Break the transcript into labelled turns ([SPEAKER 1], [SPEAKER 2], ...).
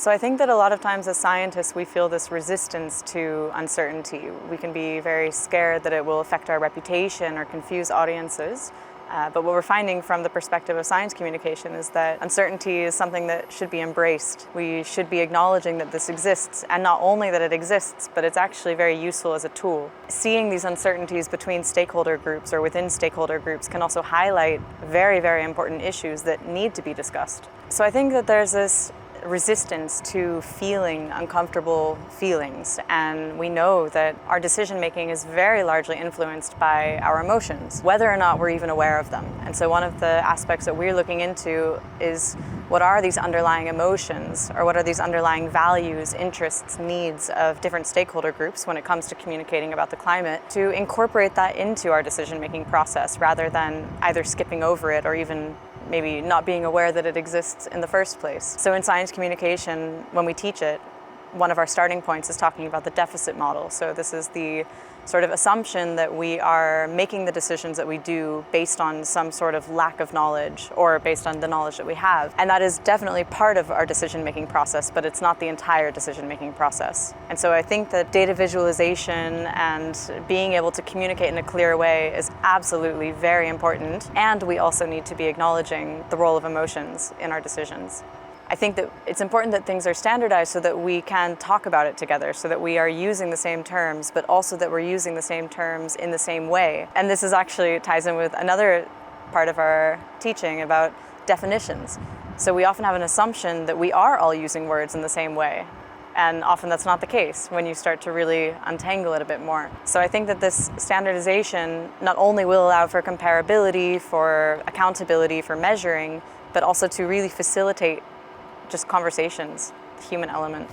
[SPEAKER 1] So I think that a lot of times as scientists we feel this resistance to uncertainty. We can be very scared that it will affect our reputation or confuse audiences. But what we're finding from the perspective of science communication is that uncertainty is something that should be embraced. We should be acknowledging that this exists, and not only that it exists, but it's actually very useful as a tool. Seeing these uncertainties between stakeholder groups or within stakeholder groups can also highlight very, very important issues that need to be discussed. So I think that there's this resistance to feeling uncomfortable feelings, and we know that our decision making is very largely influenced by our emotions, whether or not we're even aware of them. And so one of the aspects that we're looking into is what are these underlying emotions, or what are these underlying values, interests, needs of different stakeholder groups when it comes to communicating about the climate, to incorporate that into our decision making process rather than either skipping over it or even maybe not being aware that it exists in the first place. So in science communication, when we teach it, one of our starting points is talking about the deficit model. So this is the sort of assumption that we are making the decisions that we do based on some sort of lack of knowledge or based on the knowledge that we have. And that is definitely part of our decision-making process, but it's not the entire decision-making process. And so I think that data visualization and being able to communicate in a clear way is absolutely very important. And we also need to be acknowledging the role of emotions in our decisions. I think that it's important that things are standardized so that we can talk about it together, so that we are using the same terms, but also that we're using the same terms in the same way. And this is actually ties in with another part of our teaching about definitions. So we often have an assumption that we are all using words in the same way. And often that's not the case when you start to really untangle it a bit more. So I think that this standardization not only will allow for comparability, for accountability, for measuring, but also to really facilitate just conversations, the human element.